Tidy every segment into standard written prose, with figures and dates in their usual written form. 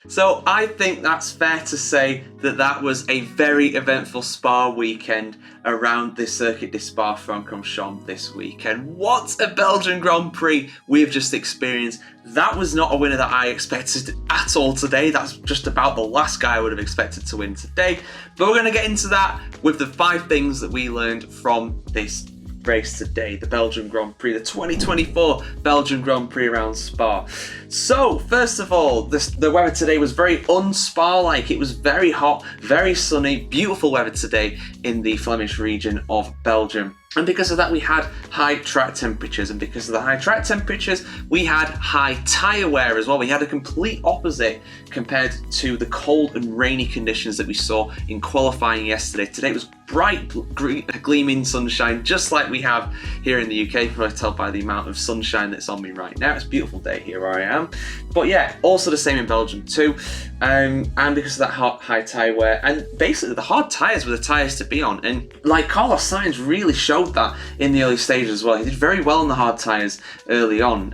So I think that's fair to say that that was a very eventful Spa weekend around the Circuit de Spa-Francorchamps this weekend. What a Belgian Grand Prix we've just experienced. That was not a winner that I expected at all today. That's just about the last guy I would have expected to win today. But we're going to get into that with the 5 things that we learned from this race today, the Belgian Grand Prix, the 2024 Belgian Grand Prix around Spa. So, first of all, the weather today was very un-Spa-like. It was very hot, very sunny, beautiful weather today in the Flemish region of Belgium. And because of that, we had high track temperatures. And because of the high track temperatures, we had high tyre wear as well. We had a complete opposite compared to the cold and rainy conditions that we saw in qualifying yesterday. Today it was bright, gleaming sunshine, just like we have here in the UK. You can probably tell by the amount of sunshine that's on me right now. It's a beautiful day here where I am. But yeah, also the same in Belgium too. And because of that high tyre wear, and basically the hard tyres were the tyres to be on. And like Carlos Sainz really showed that in the early stages as well. He did very well on the hard tyres early on.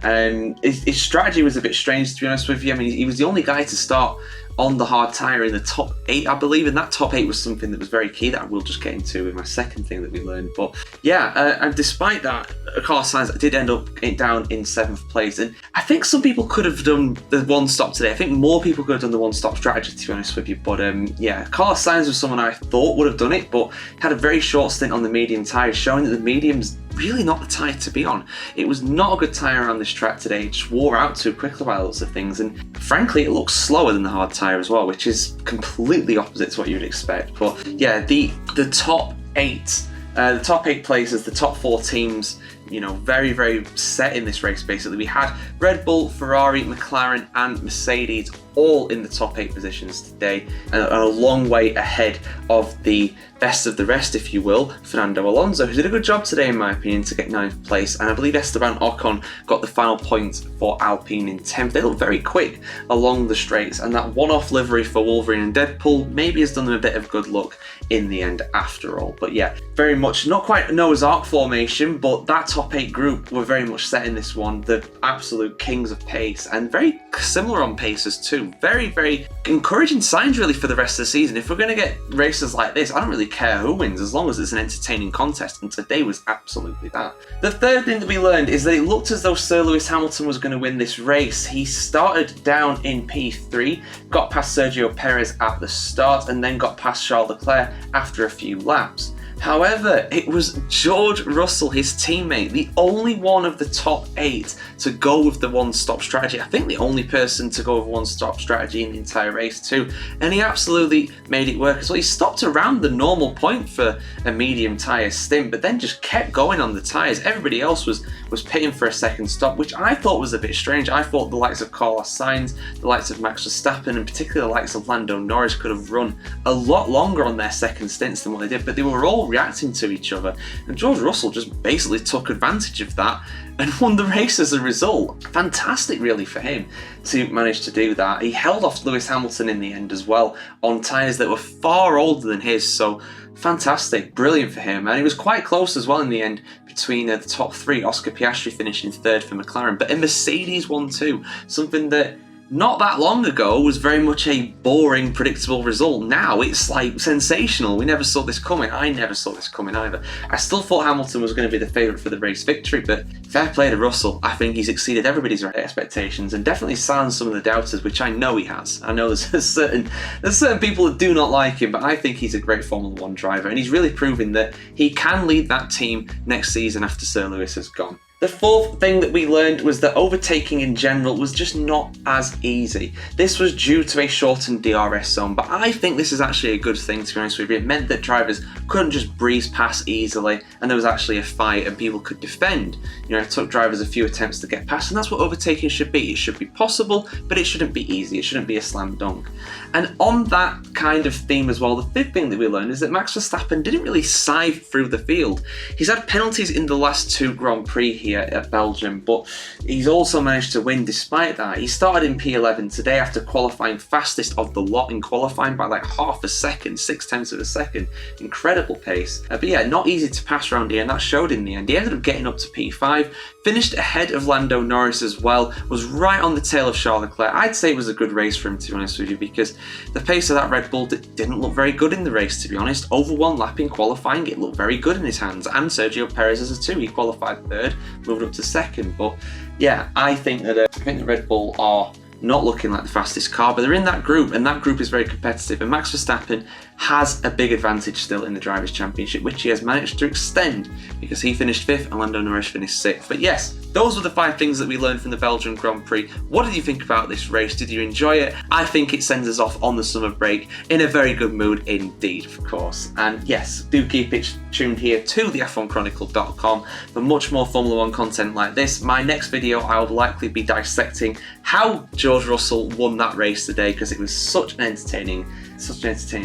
His strategy was a bit strange, to be honest with you. I mean, he was the only guy to start on the hard tyre in the top 8, I believe, and that top 8 was something that was very key that I will just get into with my second thing that we learned. But yeah, and despite that, Carlos Sainz did end up down in 7th place, and I think some people could have done the one stop today. I think more people could have done the one stop strategy, to be honest with you. But yeah, Carlos Sainz was someone I thought would have done it, but had a very short stint on the medium tyres, showing that the medium's really not the tyre to be on. It was not a good tyre on this track today. It just wore out too quickly by lots of things, and frankly it looks slower than the hard tyre as well, which is completely opposite to what you'd expect. But yeah, the top 8 places, the top 4 teams, you know, very, very set in this race basically. We had Red Bull, Ferrari, McLaren and Mercedes all in the top 8 positions today, and a long way ahead of the best of the rest, if you will, Fernando Alonso, who did a good job today in my opinion to get 9th place, and I believe Esteban Ocon got the final point for Alpine in 10th. They look very quick along the straights, and that one-off livery for Wolverine and Deadpool maybe has done them a bit of good luck in the end after all. But yeah, very much not quite Noah's Ark formation, but that top 8 group were very much set in this one, the absolute kings of pace, and very similar on paces too. Very, very encouraging signs really for the rest of the season. If we're going to get races like this, I don't really care who wins as long as it's an entertaining contest, and today was absolutely that. The third thing that we learned is that it looked as though Sir Lewis Hamilton was going to win this race. He started down in P3, got past Sergio Perez at the start, and then got past Charles Leclerc after a few laps. However, it was George Russell, his teammate, the only one of the top 8 to go with the one-stop strategy. I think the only person to go with one-stop strategy in the entire race too. And he absolutely made it work as well. He stopped around the normal point for a medium tyre stint, but then just kept going on the tyres. Everybody else was pitting for a second stop, which I thought was a bit strange. I thought the likes of Carlos Sainz, the likes of Max Verstappen, and particularly the likes of Lando Norris could have run a lot longer on their second stints than what they did, but they were all reacting to each other, and George Russell just basically took advantage of that and won the race as a result. Fantastic really for him to manage to do that. He held off Lewis Hamilton in the end as well on tyres that were far older than his, so fantastic, brilliant for him. And he was quite close as well in the end between the top 3, Oscar Piastri finishing 3rd for McLaren, but a Mercedes won too, something that not that long ago was very much a boring, predictable result. Now it's like sensational. We never saw this coming. I never saw this coming either. I still thought Hamilton was going to be the favourite for the race victory, but fair play to Russell. I think he's exceeded everybody's expectations and definitely silenced some of the doubters, which I know he has. I know there's certain people that do not like him, but I think he's a great Formula 1 driver, and he's really proving that he can lead that team next season after Sir Lewis has gone. The fourth thing that we learned was that overtaking in general was just not as easy. This was due to a shortened DRS zone, but I think this is actually a good thing, to be honest with you. It meant that drivers couldn't just breeze past easily, and there was actually a fight and people could defend. You know, it took drivers a few attempts to get past, and that's what overtaking should be. It should be possible, but it shouldn't be easy. It shouldn't be a slam dunk. And on that kind of theme as well, the fifth thing that we learned is that Max Verstappen didn't really scythe through the field. He's had penalties in the last 2 Grand Prix here, here at Belgium, but he's also managed to win despite that. He started in P11 today after qualifying fastest of the lot in qualifying by like half a second, 0.6 of a second. Incredible pace. But yeah, not easy to pass around here, and that showed in the end. He ended up getting up to P5, finished ahead of Lando Norris as well, was right on the tail of Charles Leclerc. I'd say it was a good race for him, to be honest with you, because the pace of that Red Bull didn't look very good in the race, to be honest. Over one lap in qualifying, it looked very good in his hands, and Sergio Perez's too. He qualified third, moved up to second. But yeah, I think that the Red Bull are not looking like the fastest car, but they're in that group, and that group is very competitive, and Max Verstappen has a big advantage still in the Drivers' Championship, which he has managed to extend because he finished 5th and Lando Norris finished 6th. But yes, those were the 5 things that we learned from the Belgian Grand Prix. What did you think about this race? Did you enjoy it? I think it sends us off on the summer break in a very good mood indeed, of course. And yes, do keep it tuned here to the F1Chronicle.com for much more Formula 1 content like this. My next video, I will likely be dissecting how George Russell won that race today, because it was such an entertaining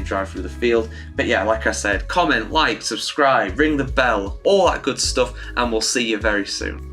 drive through the field. But yeah, like I said, comment, like, subscribe, ring the bell, all that good stuff, and we'll see you very soon.